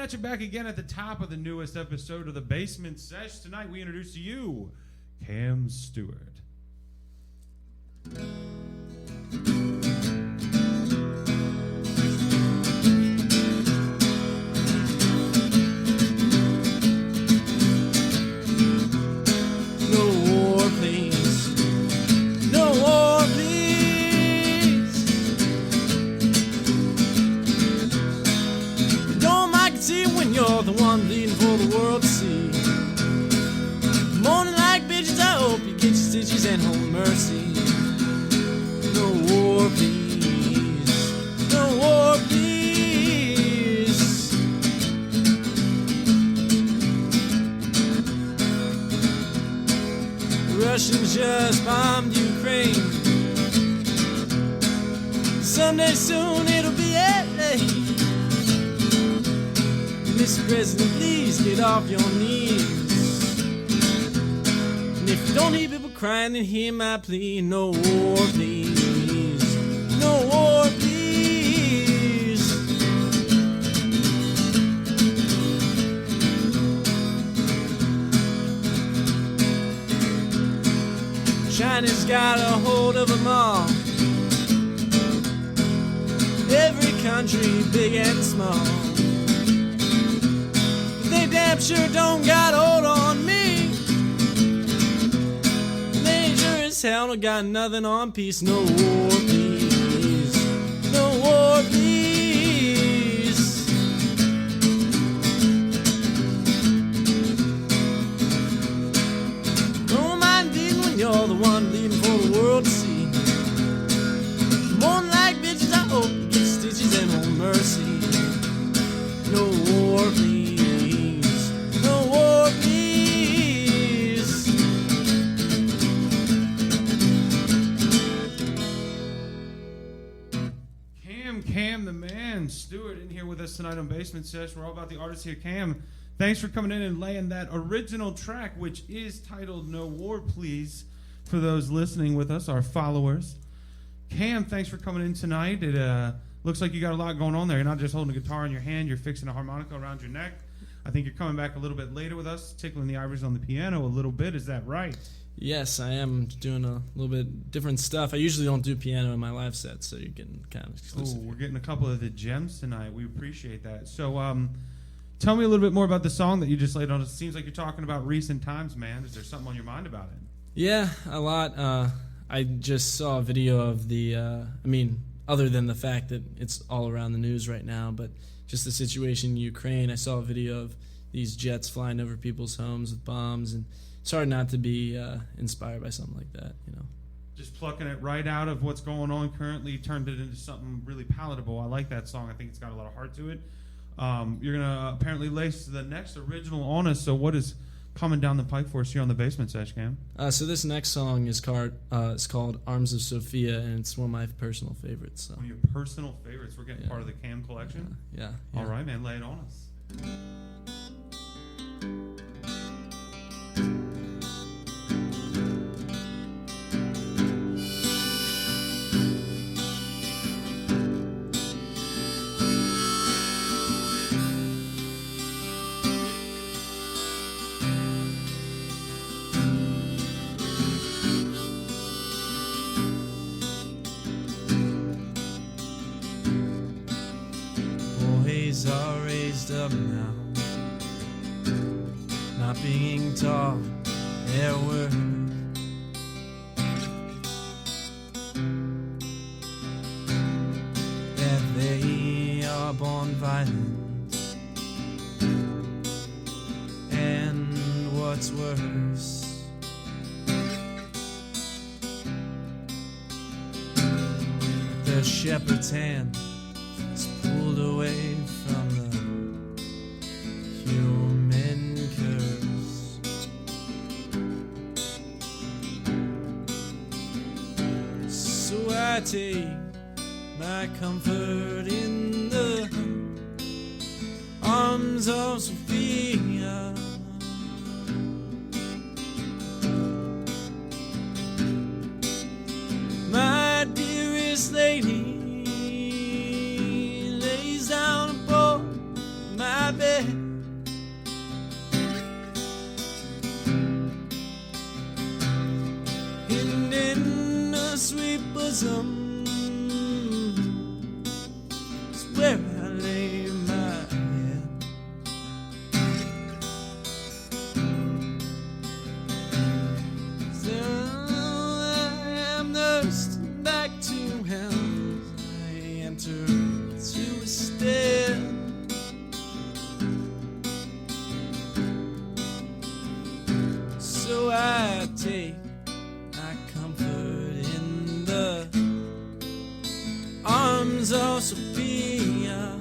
got you back again at the top of the newest episode of the Basement Sesh. Tonight we introduce to you Kam Stewart. You're the one bleeding for the world to see. Moaning like bitches, I hope you get your stitches and hold mercy. No war, please. No war, please. The Russians just bombed Ukraine. Someday soon it'll be LA. Mr. President, please get off your knees. And if you don't hear people crying, then hear my plea. No war, please. No war, please. China's got a hold of them all. Every country, big and small. They damn sure don't got hold on me. They sure as hell don't got nothing on peace. No war, please. No war, please. Don't mind bleeding when you're the one bleeding for the world to see. Moaning like bitches, I hope you get stitches and hold mercy. No war, please. Kam the man, Stewart, in here with us tonight on Basement Sesh. We're all about the artists here. Kam, thanks for coming in and laying that original track, which is titled No War, Please, for those listening with us, our followers. Kam, thanks for coming in tonight. It looks like you got a lot going on there. You're not just holding a guitar in your hand, you're fixing a harmonica around your neck. I think you're coming back a little bit later with us, tickling the ivories on the piano a little bit. Is that right? Yes, I am doing a little bit different stuff. I usually don't do piano in my live sets, so you're getting kind of exclusive. Oh, we're getting a couple of the gems tonight. We appreciate that. So tell me a little bit more about the song that you just laid on. It seems like you're talking about recent times, man. Is there something on your mind about it? Yeah, a lot. I just saw a video of the, other than the fact that it's all around the news right now, but just the situation in Ukraine. I saw a video of these jets flying over people's homes with bombs, and it's hard not to be inspired by something like that, you know. Just plucking it right out of what's going on currently, turned it into something really palatable. I like that song. I think it's got a lot of heart to it. You're going to apparently lace the next original on us, so what is coming down the pike for us here on the Basement Sesh, Kam? So this next song is called Arms of Sophia, and it's one of my personal favorites. So. One of your personal favorites. We're getting part of the Kam collection? Yeah. All right, man, lay it on us. Boys are raised up now, not being taught their worth. That they are born violent, and what's worse, the shepherd's hand is pulled away from the human curse. So I take my comfort in the arms of Sophia. My dearest lady lays down upon my bed. bosom is where I lay my head. So I am nursed back to hell as I enter to a stair. So I take my comfort in the arms of Sophia.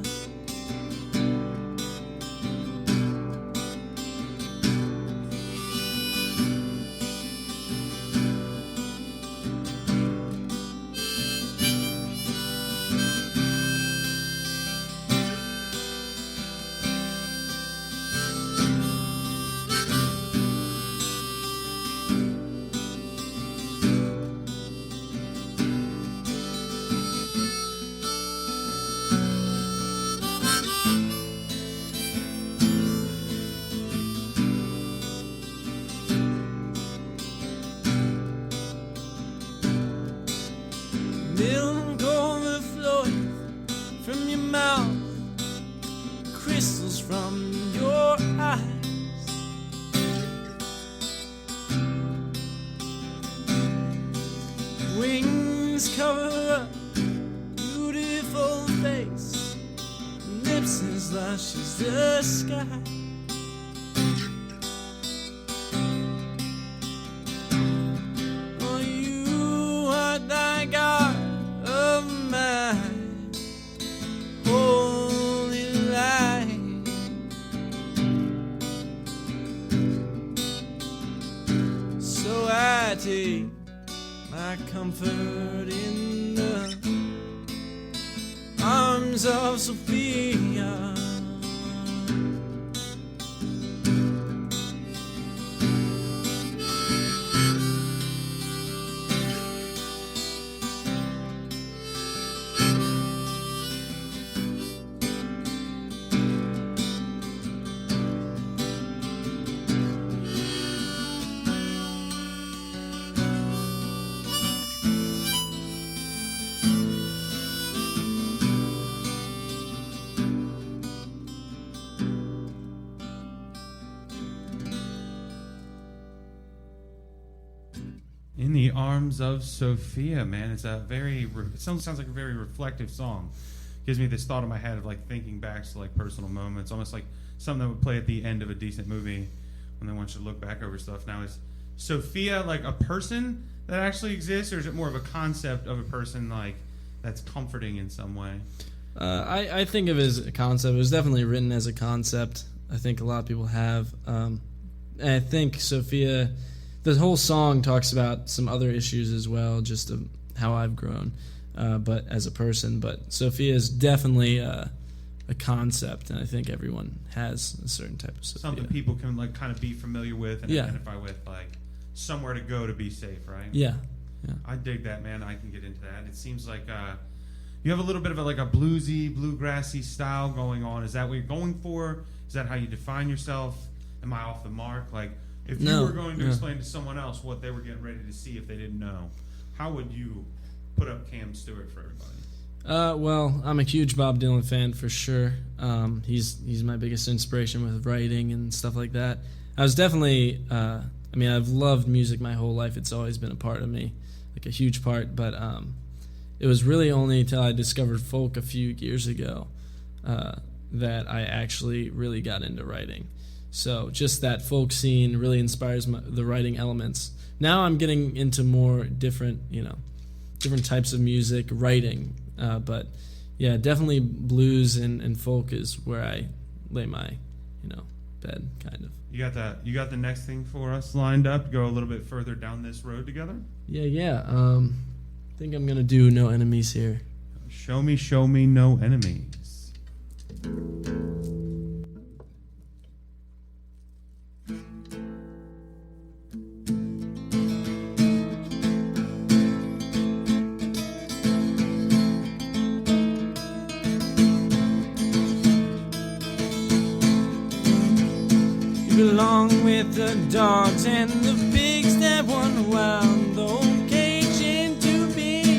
Milk overflowing from your mouth, crystals from your eyes. Wings cover up beautiful face, lips as lush as the sky. Oh, you are thy God of my holy light. So I take my comfort in the arms of Sophia. In the Arms of Sophia, man. It's a it sounds like a very reflective song. Gives me this thought in my head of like thinking back to like personal moments, almost like something that would play at the end of a decent movie when they want you to look back over stuff. Now, is Sophia like a person that actually exists, or is it more of a concept of a person like that's comforting in some way? I think of it as a concept. It was definitely written as a concept. I think a lot of people have. And I think Sophia, the whole song talks about some other issues as well, just of how I've grown, but as a person. But Sophia is definitely a concept, and I think everyone has a certain type of Sophia. Something people can like kind of be familiar with and Yeah. identify with, like somewhere to go to be safe, right? Yeah. I dig that, man. I can get into that. It seems like you have a little bit of like a bluesy, bluegrassy style going on. Is that what you're going for? Is that how you define yourself? Am I off the mark? Like, if you were going to explain to someone else what they were getting ready to see if they didn't know, how would you put up Kam Stewart for everybody? Well, I'm a huge Bob Dylan fan for sure. He's my biggest inspiration with writing and stuff like that. I was definitely, I've loved music my whole life. It's always been a part of me, like a huge part. But it was really only until I discovered folk a few years ago that I actually really got into writing. So just that folk scene really inspires the writing elements. Now I'm getting into more different types of music writing. But yeah, definitely blues and folk is where I lay my, bed, kind of. You got the next thing for us lined up? Go a little bit further down this road together? Yeah. I think I'm gonna do No Enemies here. Show me no enemies. Along with the dogs and the pigs that run wild, the old cage into being.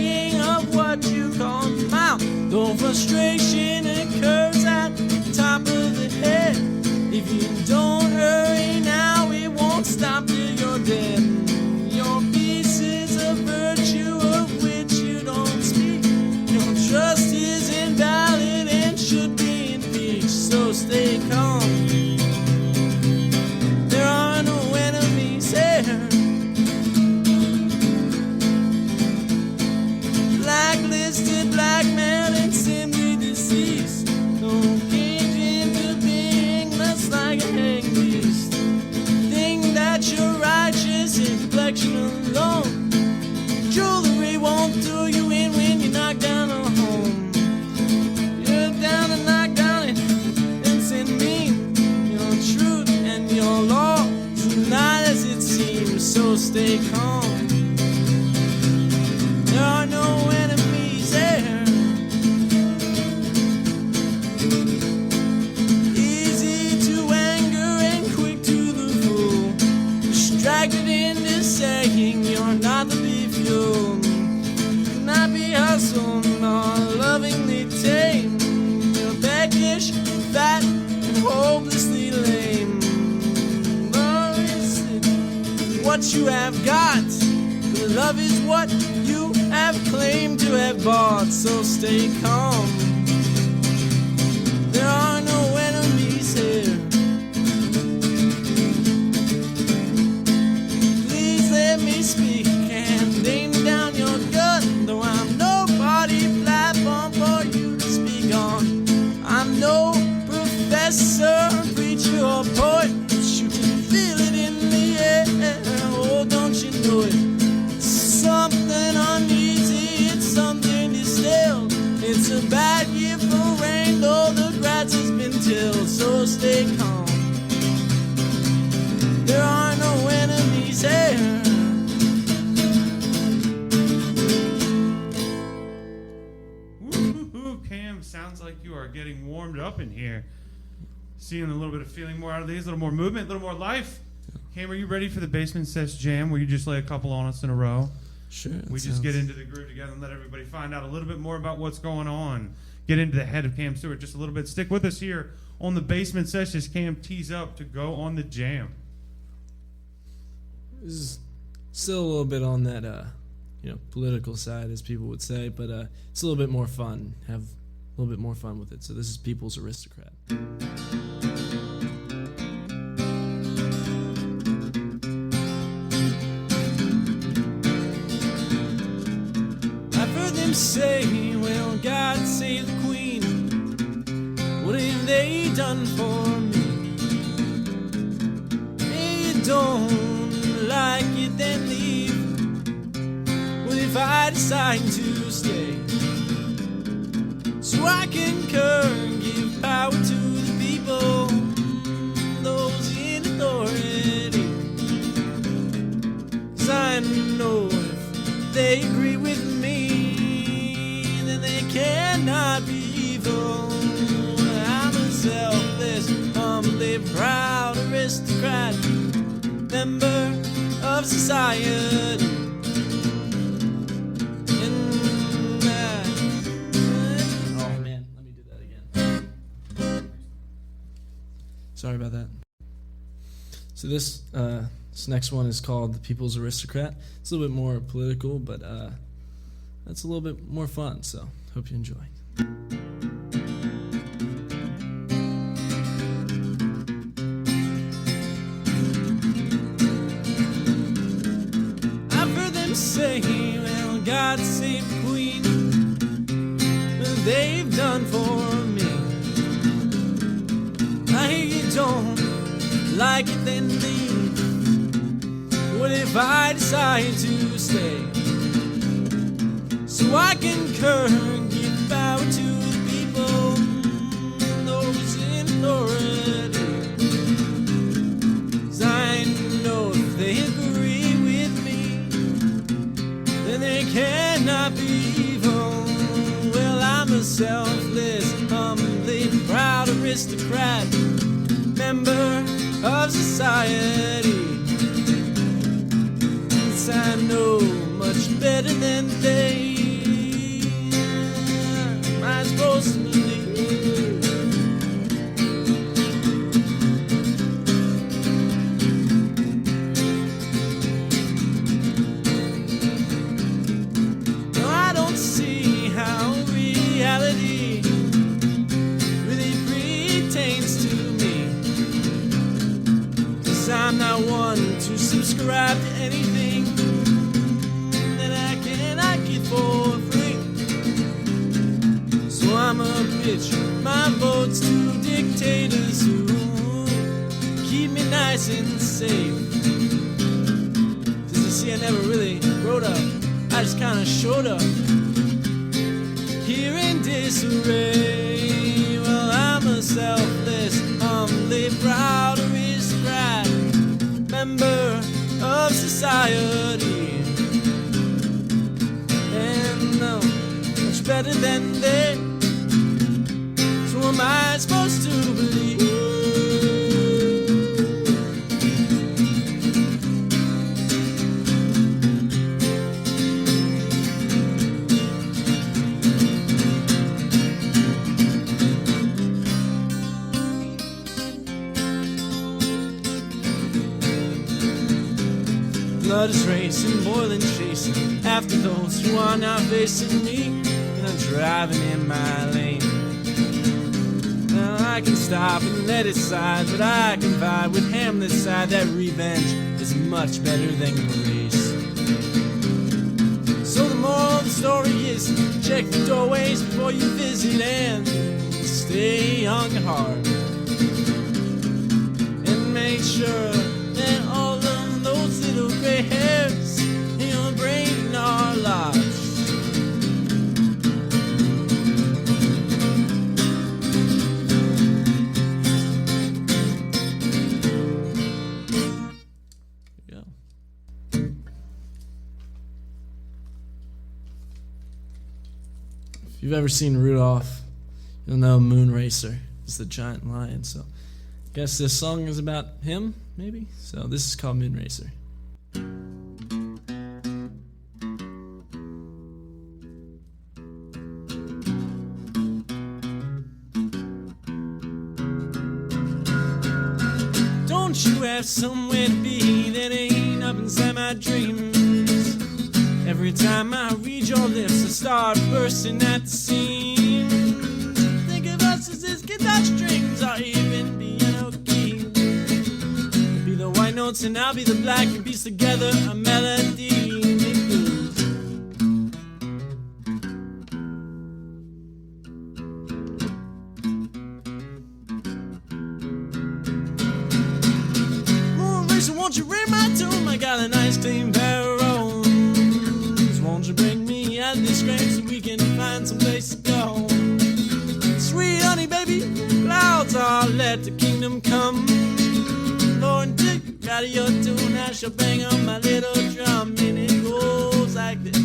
what you have got. Love is what you have claimed to have bought. So stay calm. There are no enemies here. Please let me speak and aim down your gun. Though I'm nobody platform for you to speak on. I'm no professor, preacher, or poet. You can feel it in the air. Oh, don't you know it? It's something uneasy. It's something distilled. It's a bad year for rain, though the grass has been tilled. So stay calm. There are no enemies here. Woo-hoo-hoo, Cam, sounds like you are getting warmed up in here. Seeing a little bit of feeling more out of these, a little more movement, a little more life. Cam, are you ready for the Basement Sesh Jam where you just lay a couple on us in a row? Sure. We just get into the groove together and let everybody find out a little bit more about what's going on. Get into the head of Kam Stewart just a little bit. Stick with us here on the Basement Sesh as Cam tees up to go on the jam. This is still a little bit on that, political side, as people would say, but it's a little bit more fun. Have a little bit more fun with it. So this is People's Aristocrat. I've heard them say, well, God save the Queen. What have they done for me? Hey, you don't like it, then leave. What if I decide to stay? So I concur and give power to the people, those in authority. 'Cause I know if they agree with me, then they cannot be evil. I'm a selfless, humbly proud aristocrat, member of society. Sorry about that. So this next one is called The People's Aristocrat. It's a little bit more political, but that's a little bit more fun, so hope you enjoy. I've heard them say, well, God save the Queen. What they've done for me. I hear you don't like it, then leave. What if I decide to stay? So I concur and give power to the people, those in authority. 'Cause I know if they agree with me, then they cannot be evil. Well, I'm a selfless, humbly proud aristocrat, member of society. Since I know much better than they, am I supposed to believe? No, I don't see how reality really pertains to me. 'Cause I'm not one to subscribe to anything that I cannot get for free. So I'm a pitch my votes to dictators who keep me nice and safe. 'Cause you see, I never really wrote up, I just kinda showed up here in disarray. Well, I'm a selfless, humbly proud aristocrat, member of society, and no much better than they. So am I supposed to believe? blood is racing, boiling, chasing after those who are not facing me, and I'm driving in my lane. Now I can stop and let it slide, but I can vibe with Hamlet's side that revenge is much better than grace. So the moral of the story is, check the doorways before you visit and stay on your heart. And make sure that all of those little gray hairs in your brain are large. If you've ever seen Rudolph, you'll know Moonracer is the giant lion. So I guess this song is about him, maybe? So this is called Moonracer. Don't you have somewhere to be that ain't up inside my dreams? Every time I read your lips, I start bursting at the seams. Think of us as his guitar strings, or even piano keys. You'll be the white notes and I'll be the black, and piece together a melody. Moonracer, won't you read my tune? I got a nice clean pair of Rose. Won't you bring me out of this scrape so we can find some place to go? Sweet honey, baby, clouds are let the kingdom come. For until you out of your tune, I shall bang on my little drum, and it goes like this.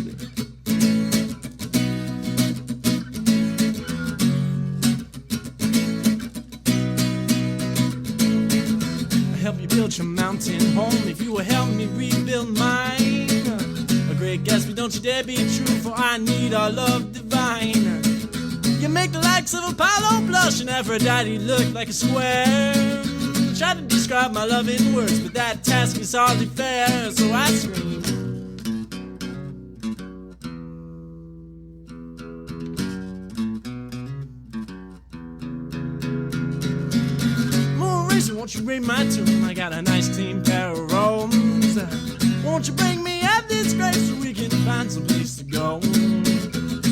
I'll help you build your mountain home if you will help me rebuild mine. Great Gatsby, don't you dare be true, for I need our love divine. You make the likes of Apollo blush and Aphrodite look like a square. Try to describe my love in words, but that task is hardly fair, so I scream. Moonracer, won't you read my tune? I got a nice clean pair of Rome's. Won't you bring me out this grave so we can find some place to go?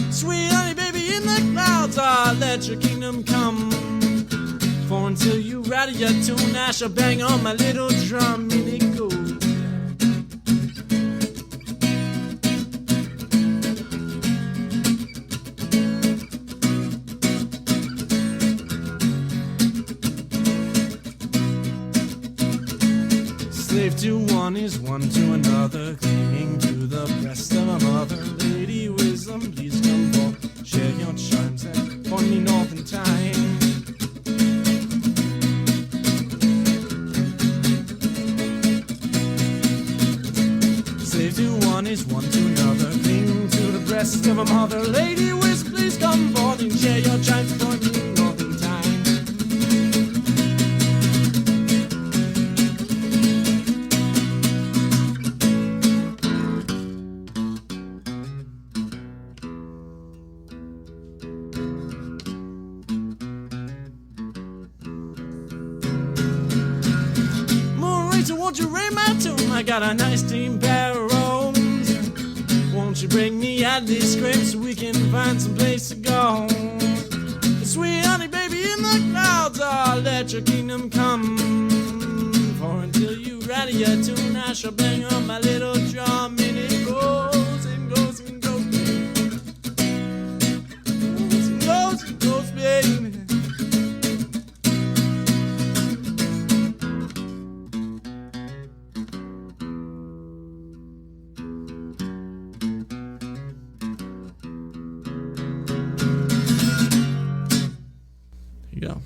Sweet honey, baby, in the clouds, I'll let your kingdom come. For until you out of your tune, I shall bang on my little drum, and it goes. Slave to one is one to another, clinging to the breast of a mother. Lady wisdom, please come forth, share your charms and point me north in time. Slave to one is one to another, clinging to the breast of a mother. Lady wisdom, please come forth and share your charms and point me north in time. Won't you read my tune? I got a nice clean pair of Rome's. Won't you bring me out of this scrape so we can find some place to go? Sweet honey, baby, in the clouds, I'll let your kingdom come. For until you out of your tune, I shall bang on my little drum, and it goes and goes and goes, baby. Goes and goes and goes, baby.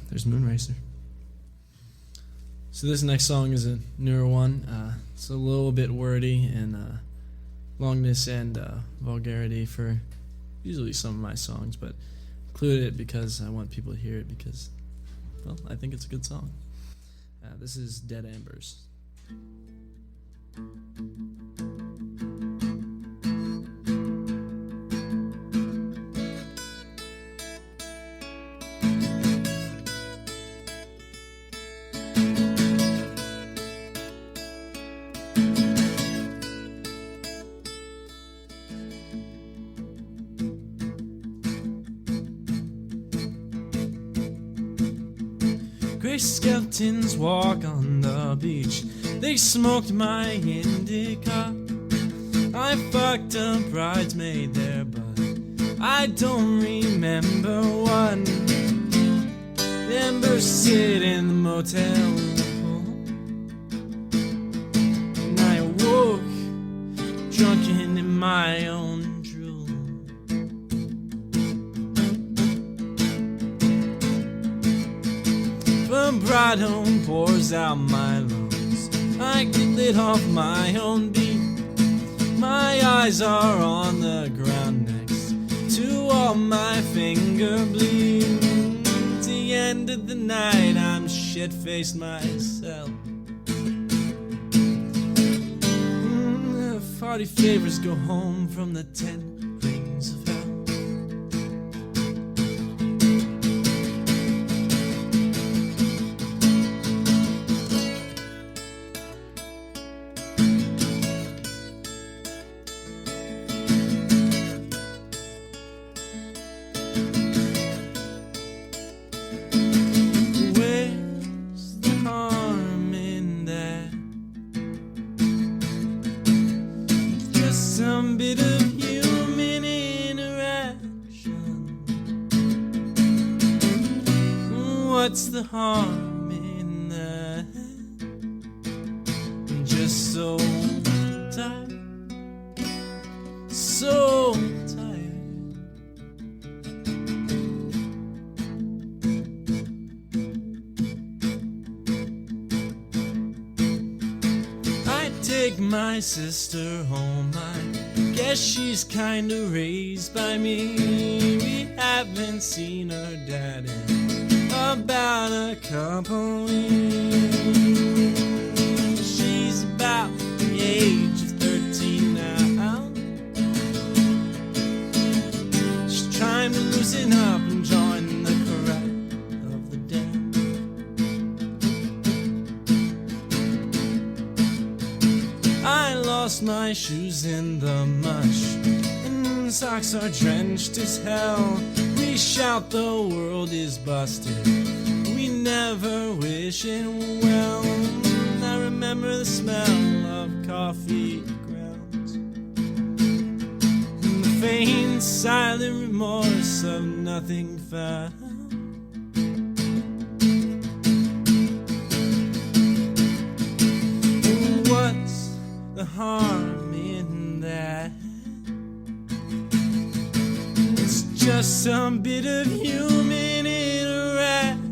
There's Moonracer. So this next song is a newer one. It's a little bit wordy and longness and vulgarity for usually some of my songs, but included it because I want people to hear it because, well, I think it's a good song. This is Dead Ambers. Gray skeletons walk on the beach. They smoked my indica. I fucked a bridesmaid there, but I don't remember one. Remember sitting in the motel pool, and I awoke drunken in my own drool. Vibrato pours out my lungs. I get lit off my own beat. My eyes are on the ground next to all my finger bleed. At the end of the night, I'm shit-faced myself. 40 favors go home from the 10 rings of hell. Where's the harm in that? Some bit of human interaction. What's the harm in that? I'm just so tired, so tired. I take my sister home. I guess she's kinda raised by me. We haven't seen her dad in about a couple weeks. She's about the age of 13 now. She's trying to loosen up and join the correct of the dead. I lost my shoes in the mush, and socks are drenched as hell. We shout the world is busted, we never wish it well. I remember the smell of coffee grounds, and the faint silent remorse of nothing found. What's the harm in that? It's just some bit of human interaction.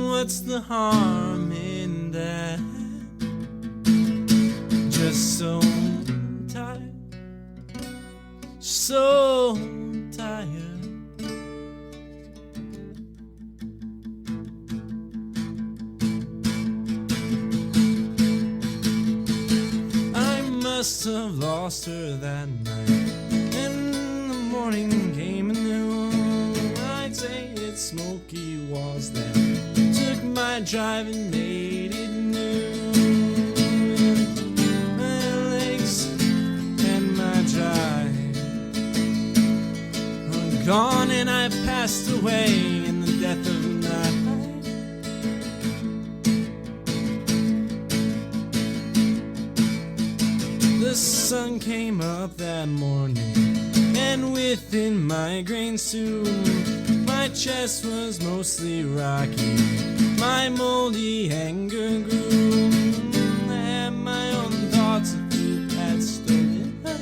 What's the harm in that? Just so tired, so tired. Must have lost her that night, and the morning came anew. I'd say it's smoky walls that took my drive and made it new. My legs and my drive are gone, and I passed away in the death of night. The sun came up that morning, and within my grain soup, my chest was mostly rocky, my moldy anger grew. I had my own thoughts of who had stolen her.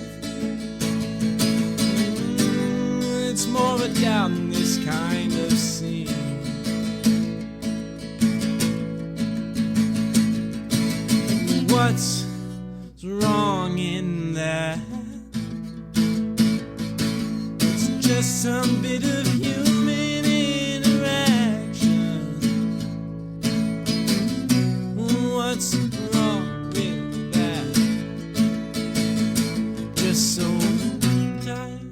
It's more of a doubt in this kind of scene. What's wrong in that? It's just some bit of human interaction. What's wrong with that? Just so tired,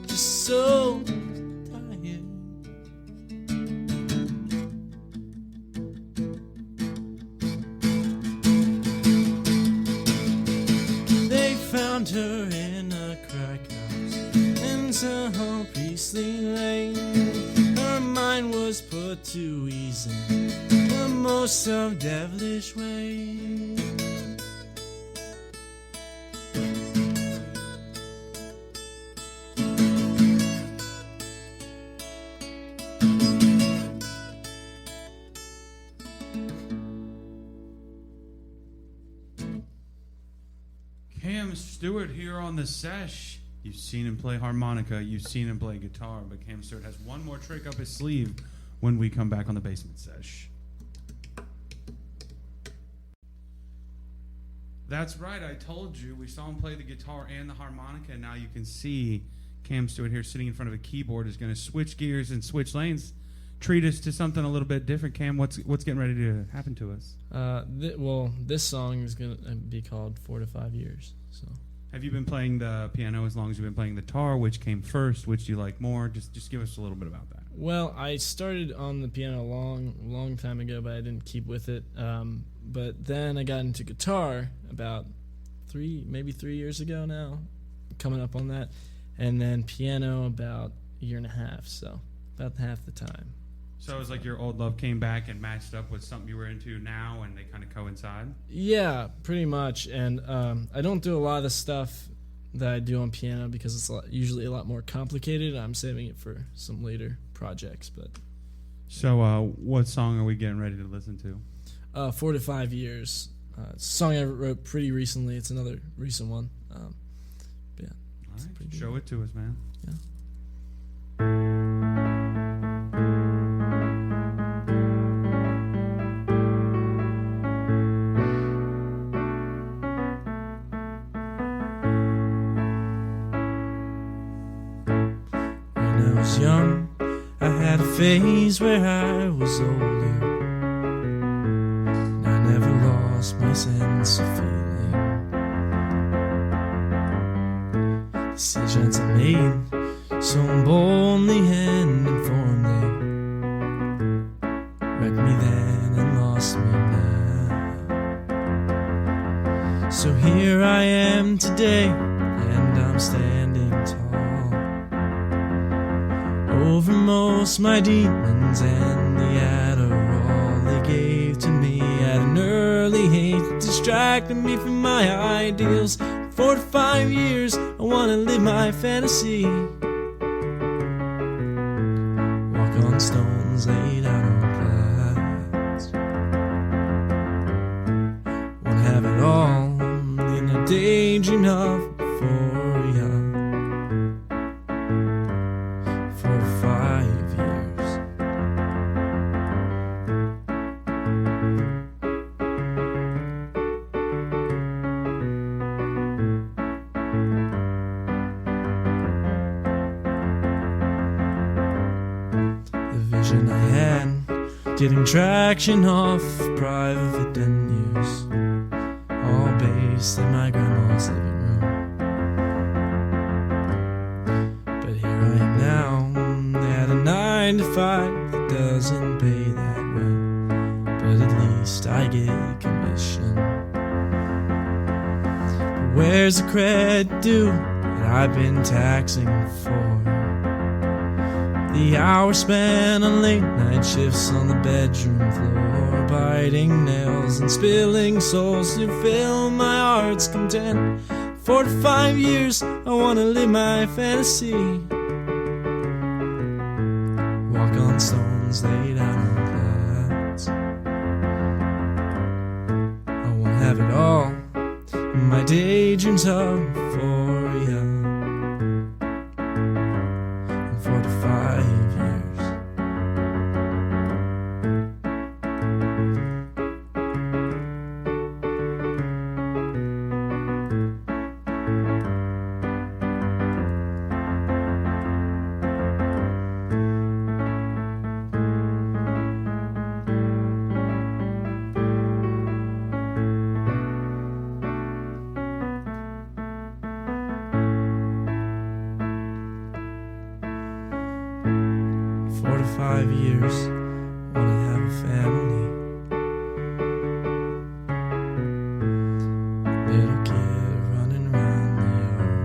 just so tired. Found her in a crack house and to Priestley Lane. Her mind was put to ease in the most of devilish way. Kam Stewart here on the Sesh. You've seen him play harmonica, you've seen him play guitar, but Kam Stewart has one more trick up his sleeve when we come back on the Basement Sesh. That's right, I told you. We saw him play the guitar and the harmonica, and now you can see Kam Stewart here sitting in front of a keyboard is going to switch gears and switch lanes. Treat us to something a little bit different. Cam, what's getting ready to happen to us? This song is going to be called 4 to 5 years. So, have you been playing the piano as long as you've been playing the guitar? Which came first? Which do you like more? Just give us a little bit about that. Well, I started on the piano a long time ago, but I didn't keep with it. But then I got into guitar about 3 years ago now, coming up on that, and then piano about a year and a half, so about half the time. So it was like your old love came back and matched up with something you were into now, and they kind of coincide? Yeah, pretty much. And I don't do a lot of the stuff that I do on piano because it's usually a lot more complicated. I'm saving it for some later projects. But so what song are we getting ready to listen to? 4 to 5 years. It's a song I wrote pretty recently. It's another recent one. Yeah. All right, show it to us, man. Yeah. When I was young, I had a phase where I was older. And I never lost my sense of feeling. Decisions I made so boldly and informally wrecked me then and lost me now. So here I am today, and I'm standing tall over most my demons and the Adderall they gave to me at an early age, distracting me from my ideals. 4 to 5 years, I wanna live my fantasy. Walk on stones laid out on plats. Wanna have it all in a daydream of euphoria. 4 to 5 years. The vision I had, getting traction off private venues, all based in my grandma's living room. But here I am now, at a 9 to 5 that doesn't pay that well, but at least I get commission. But where's the credit due that I've been taxing for? The hours spent on late night shifts on the bedroom floor, biting nails and spilling souls to fill my heart's content. 4 to 5 years, I wanna live my fantasy. Walk on stones laid out on plats. I wanna have it all in my daydreams of euphoria. 4 to 5 years. Four to 5 years, wanna have a family. Little kid running around the yard.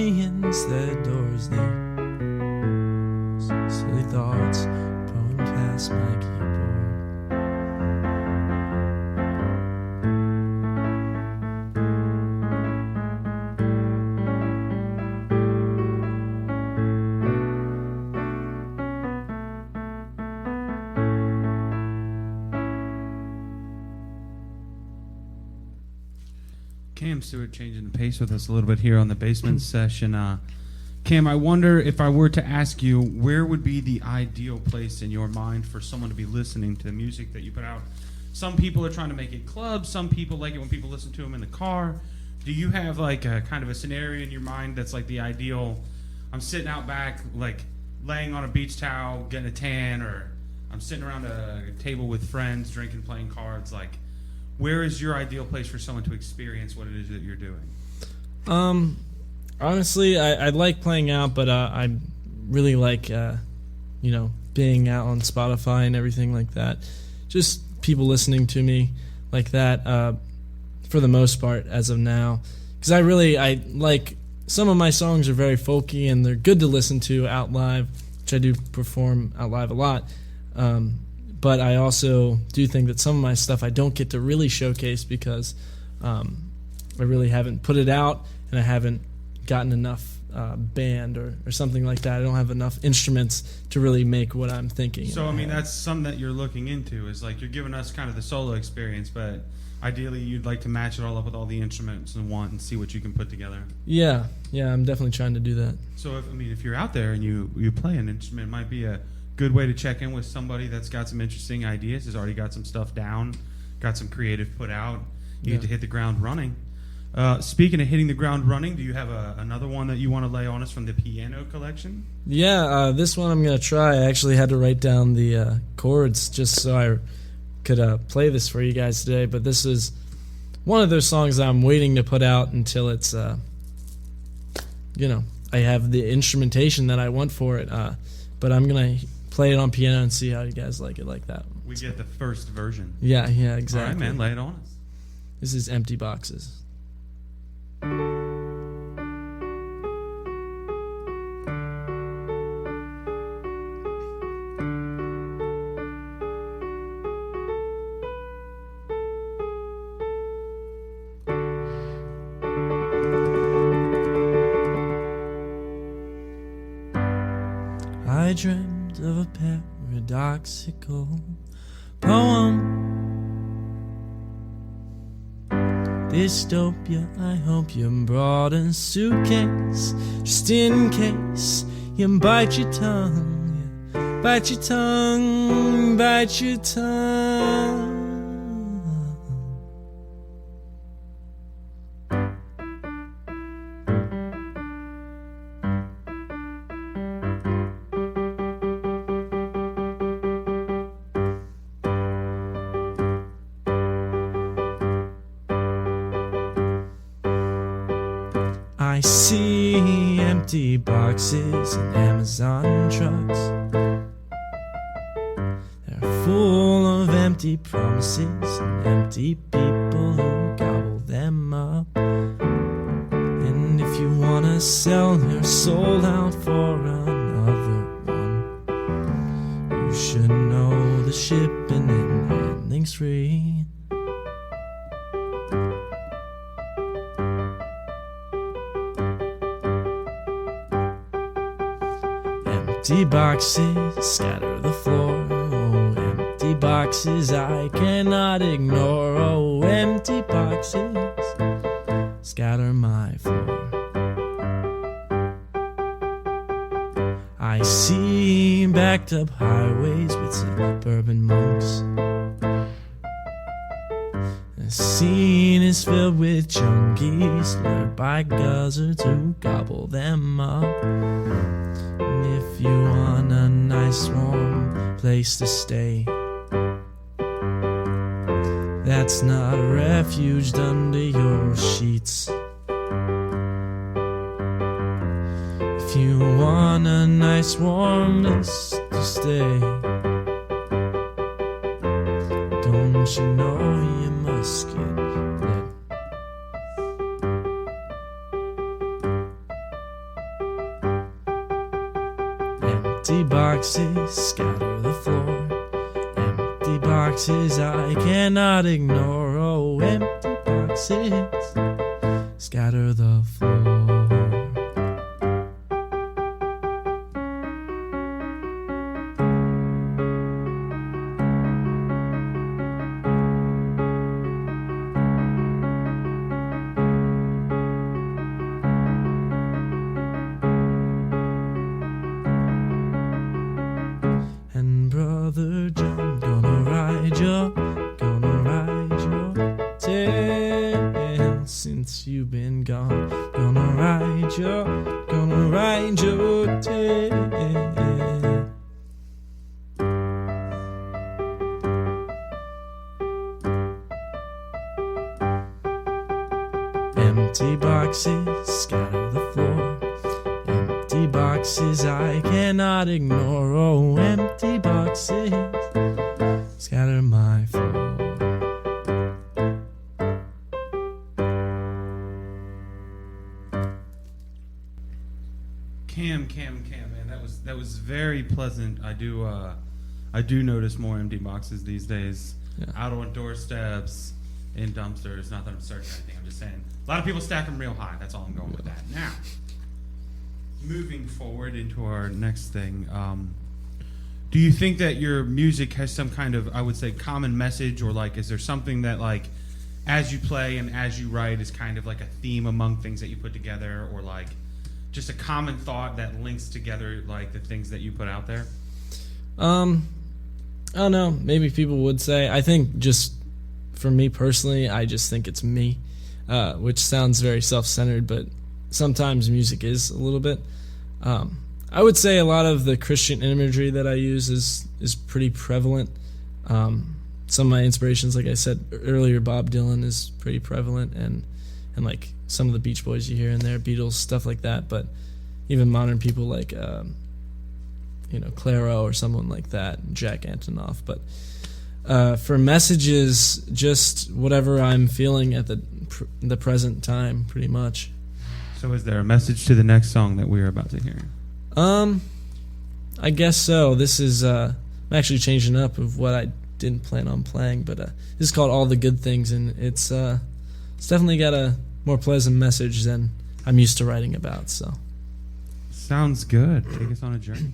millions that doors lead. Silly thoughts going past my keyboard. Kam Stewart changing the pace with us a little bit here on the Basement Sesh. And Kam, I wonder if I were to ask you, where would be the ideal place in your mind for someone to be listening to the music that you put out? Some people are trying to make it clubs. Some people like it when people listen to them in the car. Do you have like a kind of a scenario in your mind that's like the ideal? I'm sitting out back, like laying on a beach towel, getting a tan, or I'm sitting around a table with friends, drinking, playing cards. Like, where is your ideal place for someone to experience what it is that you're doing? Honestly, I like playing out, but I really like, being out on Spotify and everything like that. Just people listening to me like that, for the most part, as of now. Because I like, some of my songs are very folky, and they're good to listen to out live, which I do perform out live a lot. But I also do think that some of my stuff I don't get to really showcase because I really haven't put it out, and I haven't gotten enough band or something like that. I don't have enough instruments to really make what I'm thinking. So, I mean, that's something that you're looking into, is like you're giving us kind of the solo experience, but ideally you'd like to match it all up with all the instruments and see what you can put together. Yeah, I'm definitely trying to do that. So, if you're out there and you play an instrument, it might be a good way to check in with somebody that's got some interesting ideas, has already got some stuff down, got some creative put out. You get to hit the ground running. Speaking of hitting the ground running, do you have another one that you want to lay on us from the piano collection? Yeah, this one I'm going to try. I actually had to write down the chords just so I could play this for you guys today, but this is one of those songs that I'm waiting to put out until it's, I have the instrumentation that I want for it, but I'm going to play it on piano and see how you guys like it like that. We get the first version. Yeah, exactly. All right, man, lay it on us. This is Empty Boxes. I dreamt of a paradoxical poem. Dystopia, I hope you brought a suitcase, just in case you bite your tongue, bite your tongue, bite your tongue. I see empty boxes and Amazon trucks. They're full of empty promises and empty people who gobble them up. And if you wanna sell your soul out for another one, you should know the shipping and handling's free. Empty boxes scatter the floor. Oh, empty boxes I cannot ignore. Oh, empty boxes scatter my floor. I see backed up highways with suburban monks. The scene is filled with junkies lured by guzzards who gobble them up. If you want a nice warm place to stay, that's not a refuge under your sheets. If you want a nice warm place to stay, don't you know you must get lit? Empty boxes scatter the floor. Empty boxes I cannot ignore. Oh, empty boxes scatter the floor. And Brother John, gonna ride your tail since you've been gone. Gonna ride your tail. Empty boxes scatter the floor. Empty boxes I cannot ignore. Oh, empty boxes scatter my floor. Cam, man, that was very pleasant. I do notice more empty boxes these days, Yeah. out on doorsteps, in dumpsters. Not that I'm searching anything. I'm just saying a lot of people stack them real high. That's all I'm going with that. Now, moving forward into our next thing, do you think that your music has some kind of, I would say, common message, or like, is there something that like, as you play and as you write, is kind of like a theme among things that you put together, or like just a common thought that links together like the things that you put out there? I don't know. Maybe people would say. I think just for me personally, I just think it's me, which sounds very self-centered, but sometimes music is a little bit. I would say a lot of the Christian imagery that I use is pretty prevalent. Some of my inspirations, like I said earlier, Bob Dylan is pretty prevalent, and like some of the Beach Boys you hear in there, Beatles, stuff like that. But even modern people like Claro or someone like that, Jack Antonoff. But for messages, just whatever I'm feeling at the present time, pretty much. So is there a message to the next song that we're about to hear? I guess so. This is I'm actually changing up of what I didn't plan on playing, but this is called All the Good Things, and it's definitely got a more pleasant message than I'm used to writing about. So sounds good. Take us on a journey.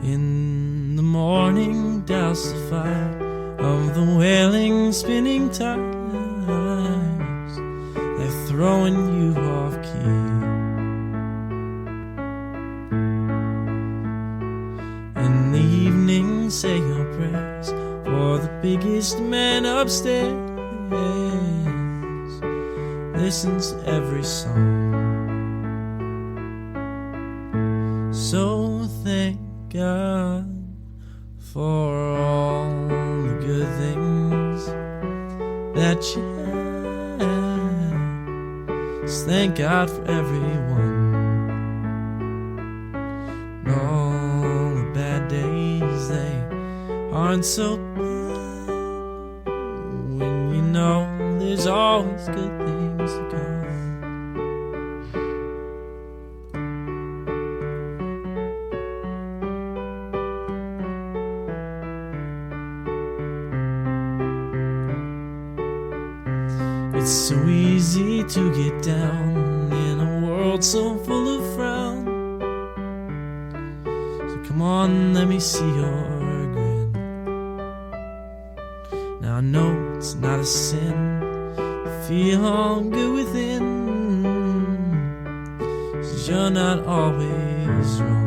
In the morning, douse the fire of the wailing, spinning tides. They're throwing you off key. In the evening, say your prayers for the biggest man upstairs. Listens to every song. So thank God for all the good things that you have. Just thank God for everyone. And all the bad days, they aren't so bad when you know there's always good things to come. It's so easy to get down in a world so full of frown. So come on, let me see your grin. Now I know it's not a sin to feel all good within, 'cause you're not always wrong.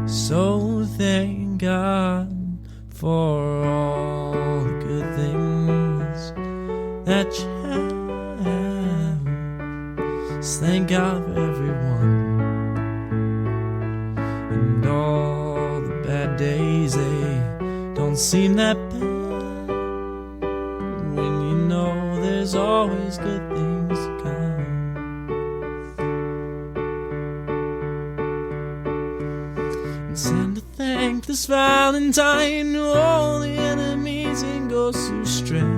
So thank God for all the good things that you have. Just thank God for everyone. And all the bad days, they don't seem that bad when you know there's there's always good things to come. And send a thank this Valentine to all the enemies and ghosts who stranded.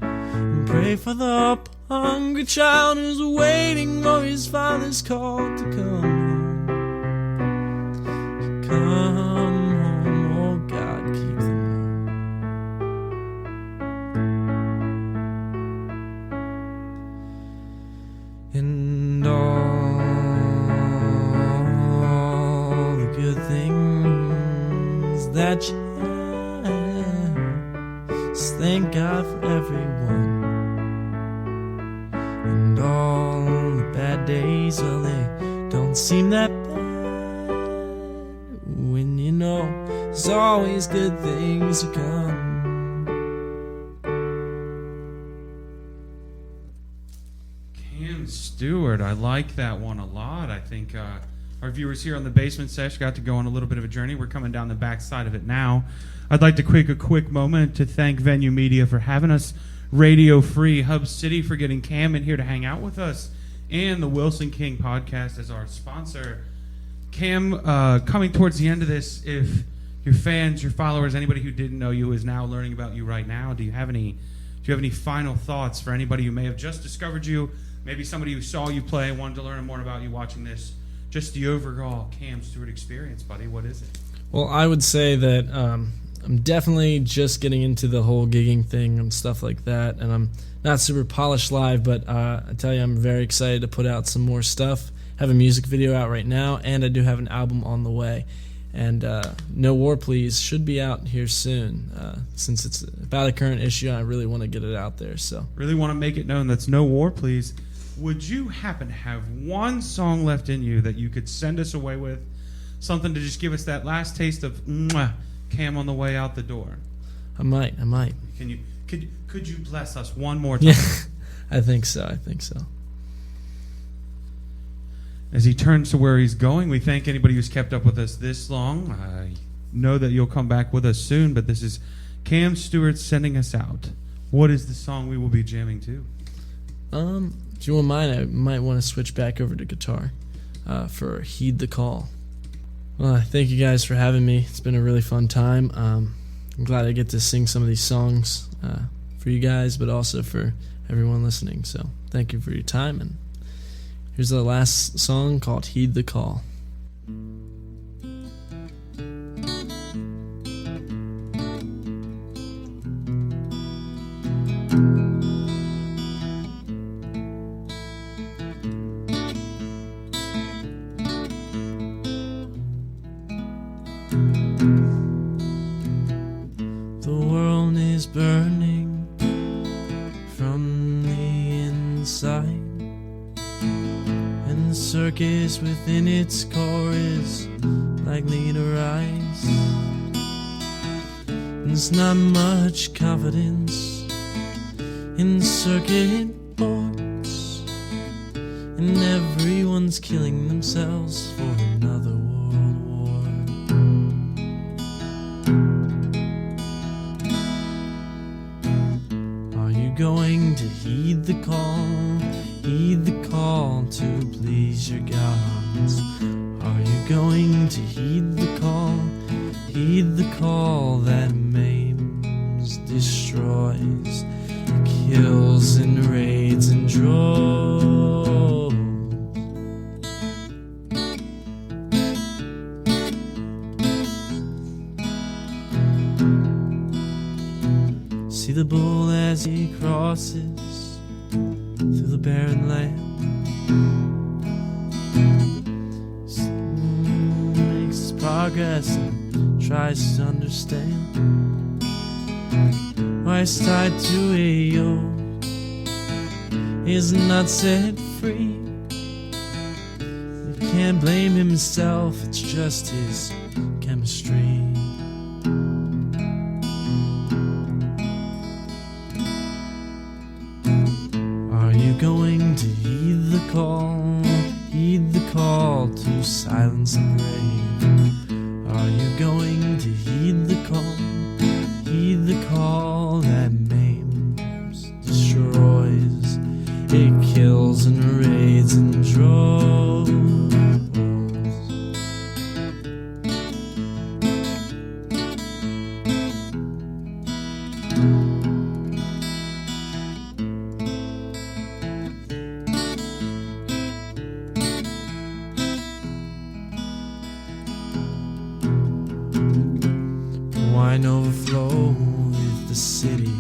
And pray for the hungry child who's waiting for his father's call to come home. Come home, oh God, keep them home. And all the good things that you have, just thank God for everyone. And all the bad days, well, they don't seem that bad when you know there's always good things to come. Kam Stewart, I like that one a lot. I think our viewers here on the Basement Sesh got to go on a little bit of a journey. We're coming down the back side of it now. I'd like to take a quick moment to thank Venue Media for having us, Radio Free Hub City for getting Kam in here to hang out with us, and the Wilson King podcast as our sponsor. Kam, coming towards the end of this, if your fans, your followers, anybody who didn't know you is now learning about you right now, do you have any final thoughts for anybody who may have just discovered you, maybe somebody who saw you play and wanted to learn more about you watching this, just the overall Kam Stewart experience, buddy? What is it? Well, I would say that I'm definitely just getting into the whole gigging thing and stuff like that, and I'm not super polished live, but I tell you, I'm very excited to put out some more stuff. I have a music video out right now, and I do have an album on the way. And No War Please should be out here soon. Since it's about a current issue, I really want to get it out there. So really want to make it known that's No War Please. Would you happen to have one song left in you that you could send us away with? Something to just give us that last taste of mwah, Kam on the way out the door. I might. Could you bless us one more time? Yeah, I think so. As he turns to where he's going, we thank anybody who's kept up with us this long. I know that you'll come back with us soon, but this is Kam Stewart sending us out. What is the song we will be jamming to? If you won't mind, I might want to switch back over to guitar for Heed the Call. Well, thank you guys for having me. It's been a really fun time. I'm glad I get to sing some of these songs for you guys, but also for everyone listening. So thank you for your time, and here's the last song called Heed the Call. The world is burning from the inside, and the circus within its core is likely to rise. And there's not much confidence in circuit boards, and everyone's killing themselves for another world war. Are you going to heed the call? Heed the call to please your gods. Are you going to heed the call? Heed the call that maims, destroys, kills and raids and droves. See the bull as he crosses through the barren land. Makes his progress and tries to understand why he's tied to a yoke, is not set free. He can't blame himself, it's just his chemistry. Are you going to heed the call? Heed the call to silence the brave. Are you going to heed the call? mills and raids and droves. Wine overflow with the city,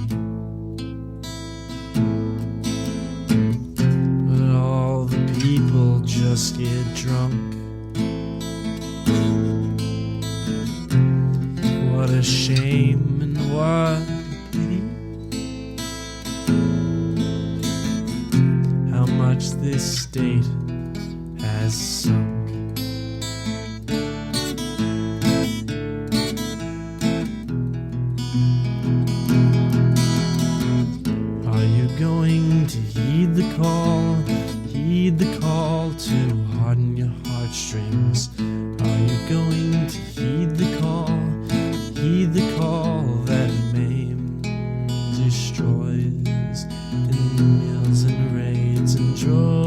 but all the people just get drunk. What a shame and what a pity, how much this state has sunk. Going to heed the call to harden your heartstrings? Are you going to heed the call that maims, destroys in mills and raids and droves?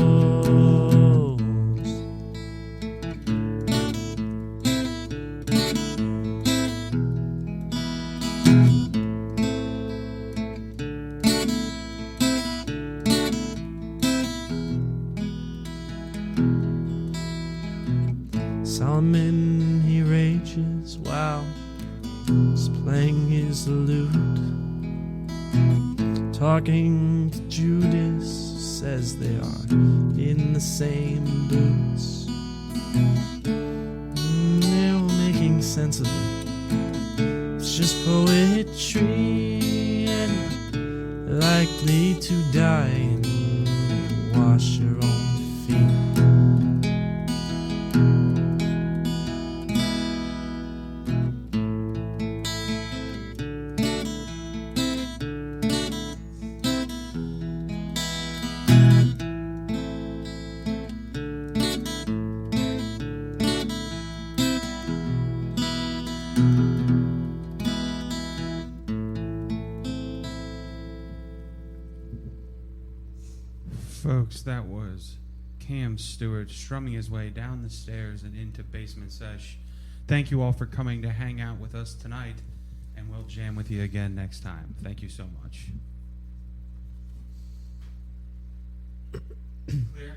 Solomon, he rages while he's playing his lute, talking to Judas, says they are in the same boots. They're making sense of it. It's just poetry, and likely to die and wash your own feet. Folks, that was Kam Stewart strumming his way down the stairs and into Basement Sesh. Thank you all for coming to hang out with us tonight, and we'll jam with you again next time. Thank you so much. Clear?